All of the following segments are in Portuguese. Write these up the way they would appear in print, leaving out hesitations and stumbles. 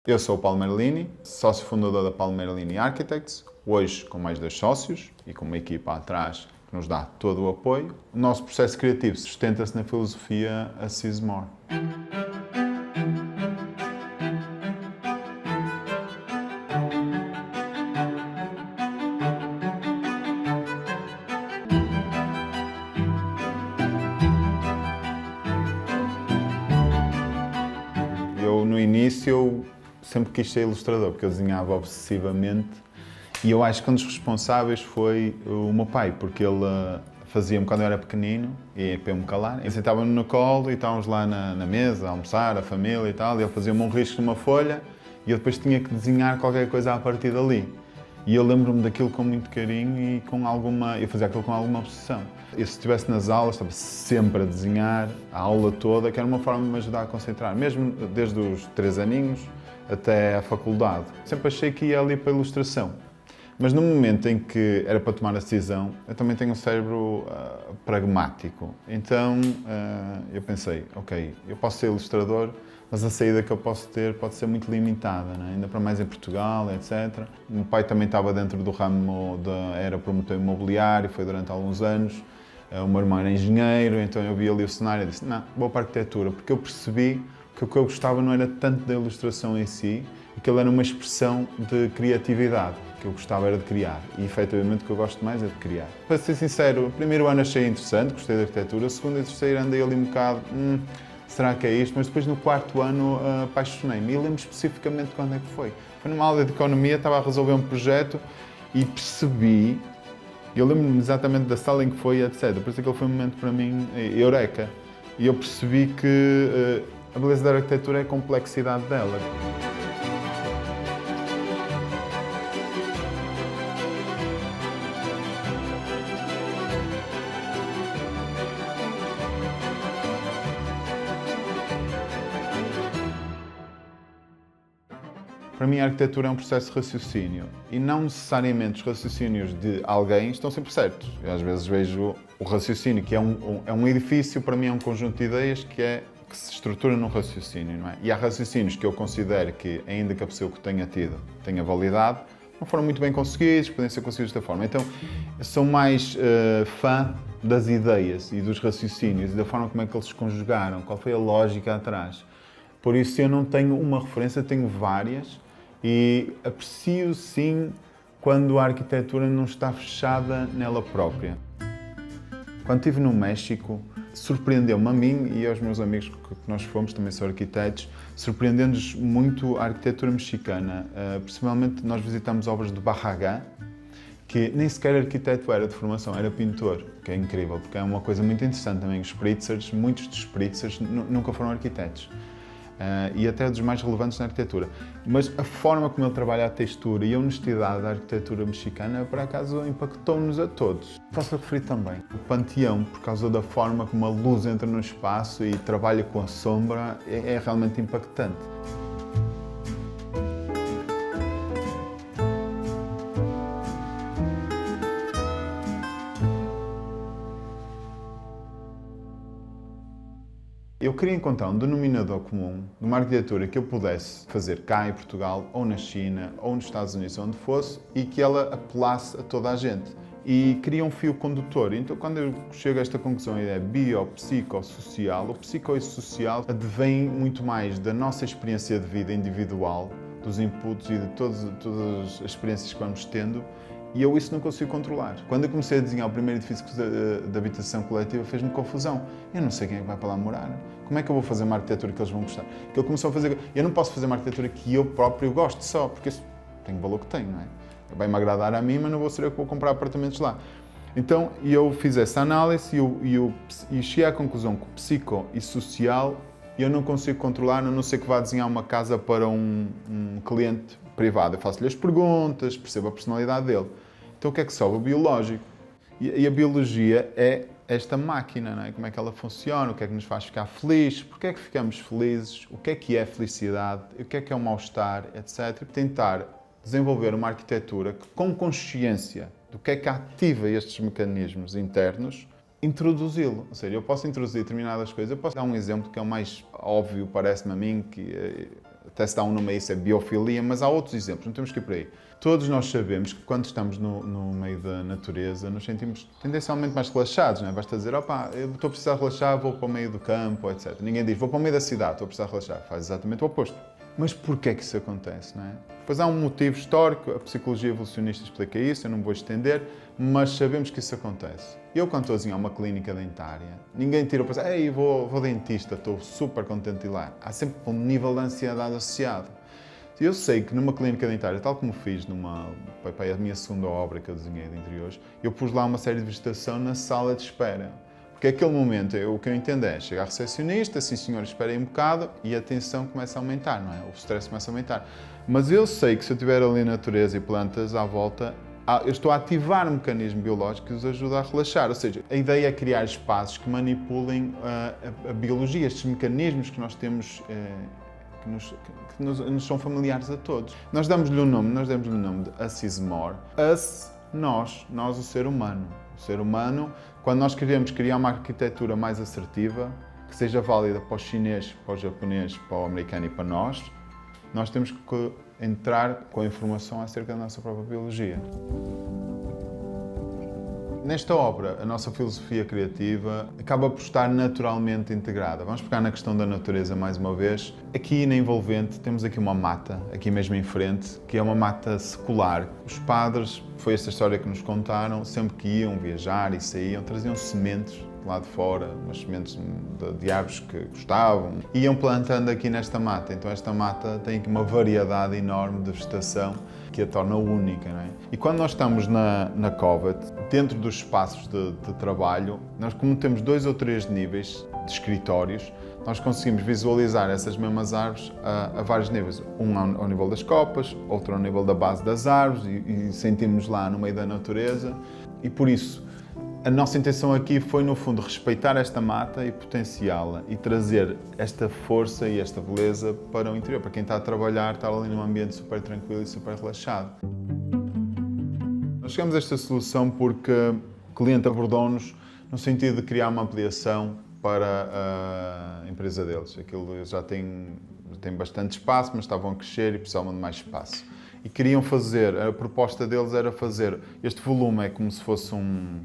Eu sou o Paulo Merlini, sócio fundador da Paulo Merlini Architects, hoje com mais 2 sócios e com uma equipa atrás que nos dá todo o apoio. O nosso processo criativo sustenta-se na filosofia Assise More. No início, eu sempre quis ser ilustrador, porque eu desenhava obsessivamente. E eu acho que um dos responsáveis foi o meu pai, porque ele fazia-me quando eu era pequenino, e para eu me calar. Eu sentava-me no colo e estávamos lá na mesa a almoçar, a família e tal, e ele fazia-me um risco numa folha e eu depois tinha que desenhar qualquer coisa a partir dali. E eu lembro-me daquilo com muito carinho e eu fazia aquilo com alguma obsessão. Eu, se estivesse nas aulas, estava sempre a desenhar, a aula toda, que era uma forma de me ajudar a concentrar, mesmo desde os 3 aninhos até à faculdade. Sempre achei que ia ali para a ilustração. Mas no momento em que era para tomar a decisão, eu também tenho um cérebro pragmático. Então eu pensei, ok, eu posso ser ilustrador, mas a saída que eu posso ter pode ser muito limitada, né? Ainda para mais em Portugal, etc. O meu pai também estava dentro do ramo, era promotor imobiliário, foi durante alguns anos. O meu irmão era engenheiro, então eu vi ali o cenário e disse, não, vou para a arquitetura, porque eu percebi que o que eu gostava não era tanto da ilustração em si, e que ele era uma expressão de criatividade. O que eu gostava era de criar, e efetivamente o que eu gosto mais é de criar. Para ser sincero, o primeiro ano achei interessante, gostei da arquitetura, o segundo e terceiro andei ali um bocado, será que é isto? Mas depois no 4º ano apaixonei-me, e lembro especificamente quando é que foi. Foi numa aula de economia, estava a resolver um projeto e percebi, eu lembro-me exatamente da sala em que foi, etc. Por isso aquele foi um momento para mim, eureka. E eu percebi que a beleza da arquitetura é a complexidade dela. Para mim, a arquitetura é um processo de raciocínio e não necessariamente os raciocínios de alguém estão sempre certos. Eu às vezes vejo o raciocínio, que é um edifício, para mim é um conjunto de ideias que se estrutura num raciocínio, não é? E há raciocínios que eu considero que, ainda que a pessoa que tenha tido tenha validade, não foram muito bem conseguidos, podem ser conseguidos desta forma. Então, eu sou mais fã das ideias e dos raciocínios e da forma como é que eles se conjugaram, qual foi a lógica atrás. Por isso, eu não tenho uma referência, tenho várias. E aprecio, sim, quando a arquitetura não está fechada nela própria. Quando estive no México, surpreendeu-me a mim e aos meus amigos que nós fomos, também são arquitetos, surpreendendo-nos muito a arquitetura mexicana. Principalmente, nós visitamos obras de Barragán, que nem sequer arquiteto era de formação, era pintor, que é incrível, porque é uma coisa muito interessante também. Os Spritzers, muitos dos Spritzers nunca foram arquitetos. E até dos mais relevantes na arquitetura. Mas a forma como ele trabalha a textura e a honestidade da arquitetura mexicana, por acaso, impactou-nos a todos. Posso referir também o Panteão, por causa da forma como a luz entra no espaço e trabalha com a sombra, é realmente impactante. Eu queria encontrar um denominador comum de uma arquitetura que eu pudesse fazer cá em Portugal, ou na China, ou nos Estados Unidos, onde fosse, e que ela apelasse a toda a gente. E queria um fio condutor. Então, quando eu chego a esta conclusão, a ideia bio-psicossocial, o psico e social advém muito mais da nossa experiência de vida individual, dos inputs e de todas as experiências que vamos tendo, e eu isso não consigo controlar. Quando eu comecei a desenhar o primeiro edifício de habitação coletiva, fez-me confusão. Eu não sei quem é que vai para lá morar. Como é que eu vou fazer uma arquitetura que eles vão gostar? Que ele começou a fazer... Eu não posso fazer uma arquitetura que eu próprio gosto só, porque isso tem o valor que tem, não é? Vai-me agradar a mim, mas não vou ser eu que vou comprar apartamentos lá. Então, eu fiz essa análise e cheguei à conclusão que o psico e social eu não consigo controlar, a não ser que vá desenhar uma casa para um cliente privado. Eu faço-lhe as perguntas, percebo a personalidade dele. Então o que é que sobe? O biológico. E a biologia é esta máquina, não é? Como é que ela funciona, o que é que nos faz ficar felizes, porque é que ficamos felizes, o que é felicidade, o que é um mal-estar, etc. E tentar desenvolver uma arquitetura que, com consciência do que é que ativa estes mecanismos internos, introduzi-lo. Ou seja, eu posso introduzir determinadas coisas. Eu posso dar um exemplo que é o mais óbvio, parece-me a mim, que até se dá um nome a isso, é biofilia, mas há outros exemplos, não temos que ir por aí. Todos nós sabemos que quando estamos no meio da natureza, nos sentimos tendencialmente mais relaxados, não é? Basta dizer, opa, eu estou a precisar relaxar, vou para o meio do campo, etc. Ninguém diz, vou para o meio da cidade, estou a precisar relaxar. Faz exatamente o oposto. Mas porquê é que isso acontece, não é? Pois há um motivo histórico, a psicologia evolucionista explica isso, eu não vou estender, mas sabemos que isso acontece. Eu, quando estou a desenhar uma clínica dentária, ninguém tira para dizer, ei, vou dentista, estou super contente de ir lá. Há sempre um nível de ansiedade associado. Eu sei que numa clínica dentária, tal como fiz a minha segunda obra que eu desenhei de interiores, eu pus lá uma série de vegetação na sala de espera. Porque aquele momento, o que eu entendo é, chega a recepcionista, sim senhor, espera aí um bocado e a tensão começa a aumentar, não é? O stress começa a aumentar. Mas eu sei que se eu tiver ali natureza e plantas à volta, eu estou a ativar um mecanismo biológico que os ajuda a relaxar. Ou seja, a ideia é criar espaços que manipulem a biologia, estes mecanismos que nós temos, que nos são familiares a todos. Nós damos-lhe um nome, de Us is More. Us, nós o ser humano. O ser humano, quando nós queremos criar uma arquitetura mais assertiva, que seja válida para o chinês, para o japonês, para o americano e para nós temos que entrar com a informação acerca da nossa própria biologia. Nesta obra, a nossa filosofia criativa acaba por estar naturalmente integrada. Vamos pegar na questão da natureza mais uma vez. Aqui na envolvente temos aqui uma mata, aqui mesmo em frente, que é uma mata secular. Os padres, foi esta história que nos contaram, sempre que iam viajar e saíam, traziam sementes lá de fora, umas sementes de árvores que gostavam, e iam plantando aqui nesta mata. Então esta mata tem aqui uma variedade enorme de vegetação que a torna única, não é? E quando nós estamos na Covet, dentro dos espaços de trabalho, nós como temos 2 ou 3 níveis de escritórios, nós conseguimos visualizar essas mesmas árvores a vários níveis. Um ao nível das copas, outro ao nível da base das árvores e sentimos lá no meio da natureza. E por isso, a nossa intenção aqui foi, no fundo, respeitar esta mata e potenciá-la e trazer esta força e esta beleza para o interior, para quem está a trabalhar, estar ali num ambiente super tranquilo e super relaxado. Nós chegamos a esta solução porque o cliente abordou-nos no sentido de criar uma ampliação para a empresa deles. Aquilo já tem bastante espaço, mas estavam a crescer e precisavam de mais espaço. E queriam fazer, a proposta deles era fazer, este volume é como se fosse uma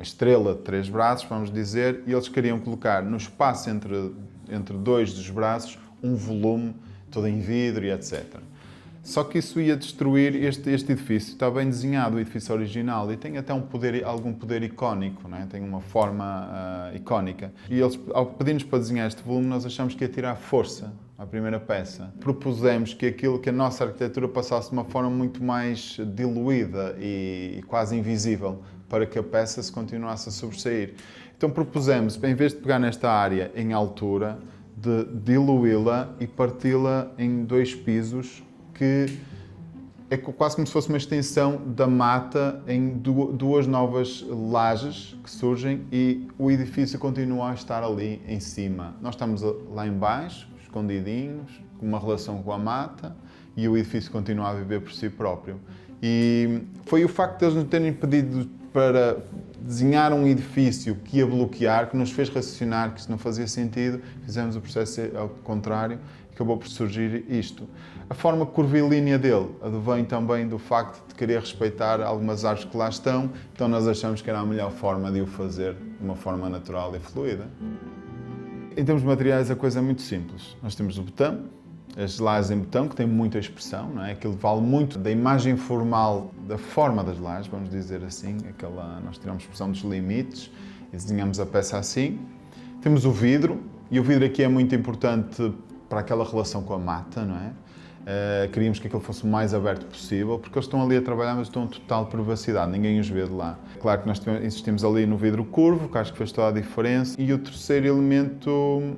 estrela de 3 braços, vamos dizer, e eles queriam colocar no espaço entre 2 dos braços um volume todo em vidro e etc. Só que isso ia destruir este edifício. Está bem desenhado, o edifício original, e tem até algum poder icónico, não é? Tem uma forma icónica. E eles, ao pedir-nos para desenhar este volume, nós achamos que ia tirar força à primeira peça. Propusemos que a nossa arquitetura passasse de uma forma muito mais diluída e quase invisível, para que a peça se continuasse a sobressair. Então propusemos, em vez de pegar nesta área em altura, de diluí-la e parti-la em 2 pisos, que é quase como se fosse uma extensão da mata em 2 novas lajes que surgem e o edifício continua a estar ali em cima. Nós estamos lá em baixo, escondidinhos, com uma relação com a mata, e o edifício continua a viver por si próprio. E foi o facto de eles nos terem pedido para desenhar um edifício que ia bloquear, que nos fez raciocinar que isso não fazia sentido, fizemos o processo ao contrário, e acabou por surgir isto. A forma curvilínea dele advém também do facto de querer respeitar algumas árvores que lá estão, então nós achamos que era a melhor forma de o fazer de uma forma natural e fluida. Em termos de materiais, a coisa é muito simples. Nós temos o betão, as lajes em betão, que têm muita expressão, não é? Aquilo vale muito da imagem formal, da forma das lajes, vamos dizer assim. Nós tiramos expressão dos limites e desenhamos a peça assim. Temos o vidro, e o vidro aqui é muito importante para aquela relação com a mata, não é? Queríamos que aquilo fosse o mais aberto possível, porque eles estão ali a trabalhar, mas estão em total privacidade, ninguém os vê de lá. Claro que nós insistimos ali no vidro curvo, que acho que fez toda a diferença. E o terceiro elemento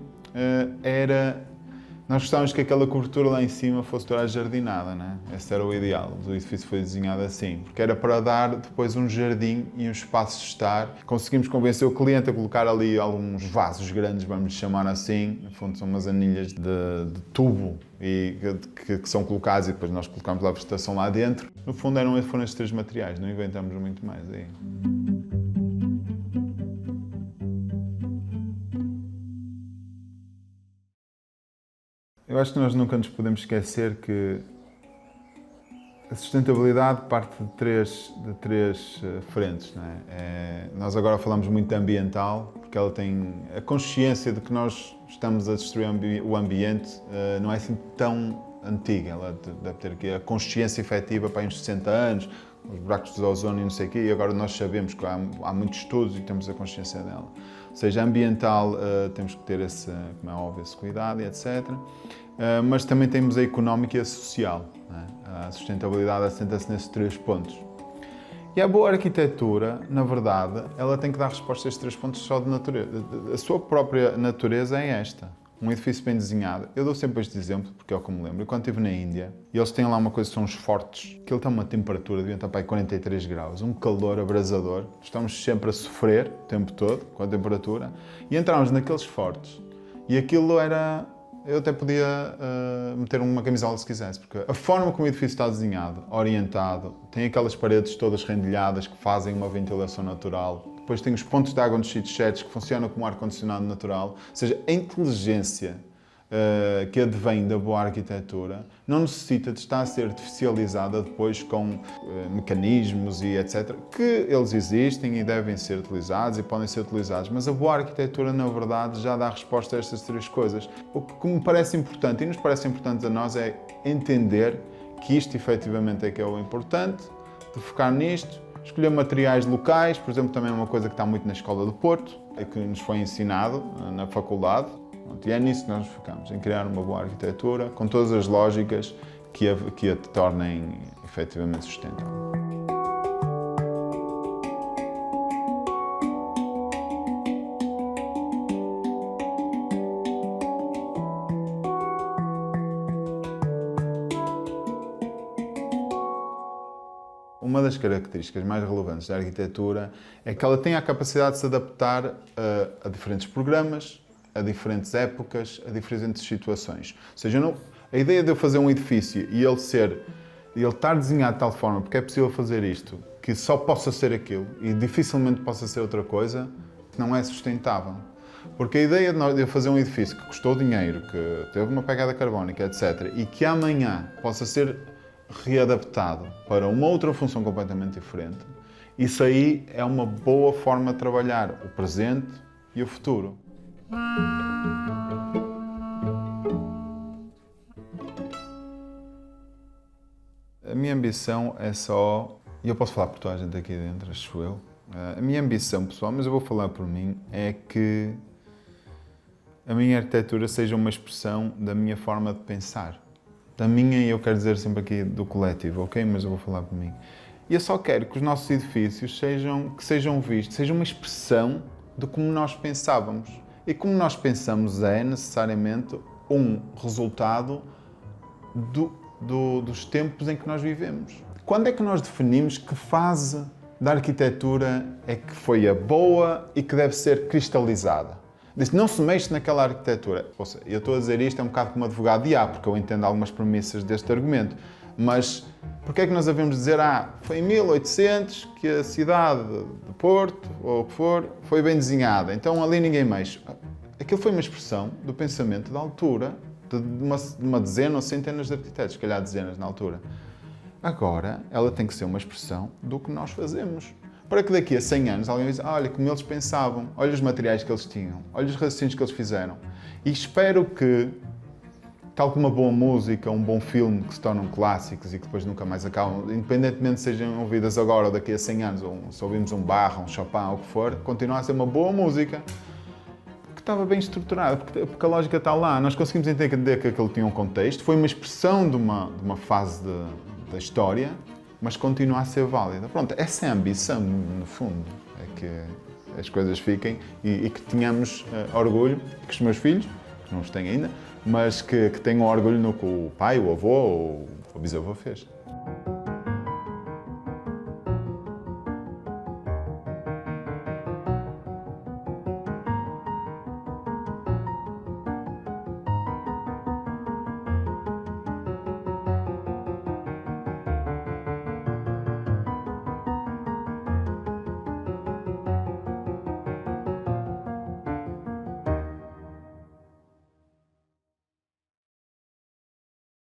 era... Nós gostávamos que aquela cobertura lá em cima fosse toda jardinada, né? Esse era o ideal. O edifício foi desenhado assim, porque era para dar depois um jardim e um espaço de estar. Conseguimos convencer o cliente a colocar ali alguns vasos grandes, vamos chamar assim. No fundo, são umas anilhas de tubo que são colocadas e depois nós colocamos lá a vegetação lá dentro. No fundo, foram estes 3 materiais, não inventamos muito mais aí. Eu Eu acho que nós nunca nos podemos esquecer que a sustentabilidade parte de três frentes. Não é? Nós agora falamos muito de ambiental, porque ela tem a consciência de que nós estamos a destruir o ambiente, não é assim tão antiga. Ela deve ter aqui a consciência efetiva para uns 60 anos, os buracos de ozono e não sei o quê, e agora nós sabemos que há muitos estudos e temos a consciência dela. Ou seja, ambiental, temos que ter esse, como é óbvio, esse cuidado e etc. Mas também temos a económica e a social. Não é? A sustentabilidade assenta-se nesses 3 pontos. E a boa arquitetura, na verdade, ela tem que dar resposta a estes 3 pontos só de natureza. A sua própria natureza é esta. Um edifício bem desenhado. Eu dou sempre este exemplo, porque é o que me lembro. Quando estive na Índia, e eles têm lá uma coisa que são os fortes, que ele tem uma temperatura, devia estar para aí 43 graus, um calor abrasador. Estamos sempre a sofrer o tempo todo com a temperatura. E entramos naqueles fortes. E aquilo era... Eu até podia meter uma camisola se quisesse, porque a forma como o edifício está desenhado, orientado, tem aquelas paredes todas rendilhadas que fazem uma ventilação natural. Depois tem os pontos de água nos sítios que funcionam como ar-condicionado natural. Ou seja, a inteligência que advém da boa arquitetura não necessita de estar a ser artificializada depois com mecanismos e etc. Que eles existem e devem ser utilizados e podem ser utilizados, mas a boa arquitetura, na verdade, já dá resposta a estas 3 coisas. O que me parece importante e nos parece importante a nós é entender que isto efetivamente é que é o importante, de focar nisto, escolher materiais locais, por exemplo, também é uma coisa que está muito na Escola do Porto, é que nos foi ensinado na faculdade. E é nisso que nós nos focamos, em criar uma boa arquitetura, com todas as lógicas que a tornem efetivamente sustentável. Uma das características mais relevantes da arquitetura é que ela tem a capacidade de se adaptar a diferentes programas, a diferentes épocas, a diferentes situações. Ou seja, a ideia de eu fazer um edifício e ele estar desenhado de tal forma, porque é possível fazer isto, que só possa ser aquilo e dificilmente possa ser outra coisa, não é sustentável. Porque a ideia de eu fazer um edifício que custou dinheiro, que teve uma pegada carbónica, etc., e que amanhã possa ser readaptado para uma outra função completamente diferente, isso aí é uma boa forma de trabalhar o presente e o futuro. A minha ambição é só, e eu posso falar por toda a gente aqui dentro, acho eu, a minha ambição pessoal, mas eu vou falar por mim, é que a minha arquitetura seja uma expressão da minha forma de pensar. Da minha, e eu quero dizer sempre aqui do coletivo, ok? Mas eu vou falar por mim. E eu só quero que os nossos edifícios sejam vistos, sejam uma expressão de como nós pensávamos. E como nós pensamos é necessariamente um resultado dos tempos em que nós vivemos. Quando é que nós definimos que fase da arquitetura é que foi a boa e que deve ser cristalizada? Diz, não se mexe naquela arquitetura. Ou seja, eu estou a dizer isto um bocado como advogado de porque eu entendo algumas premissas deste argumento. Mas porquê é que nós devemos dizer, foi em 1800 que a cidade de Porto, ou o que for, foi bem desenhada, então ali ninguém mexe. Aquilo foi uma expressão do pensamento da altura, de uma dezena ou centenas de arquitetos, se calhar dezenas na altura. Agora, ela tem que ser uma expressão do que nós fazemos. Para que daqui a 100 anos alguém diz, olha como eles pensavam, olha os materiais que eles tinham, olha os raciocínios que eles fizeram. E espero que, tal como uma boa música, um bom filme que se tornam clássicos e que depois nunca mais acabam, independentemente de sejam ouvidas agora ou daqui a 100 anos, ou se ouvimos um Bach, um Chopin, ou o que for, continua a ser uma boa música que estava bem estruturada, porque a lógica está lá. Nós conseguimos entender que aquilo tinha um contexto, foi uma expressão de uma fase da história, mas continua a ser válida. Pronto, essa é a ambição, no fundo, é que as coisas fiquem e que tenhamos orgulho, que os meus filhos, que não os têm ainda, mas que tenham orgulho no que o pai, o avô ou o bisavô fez.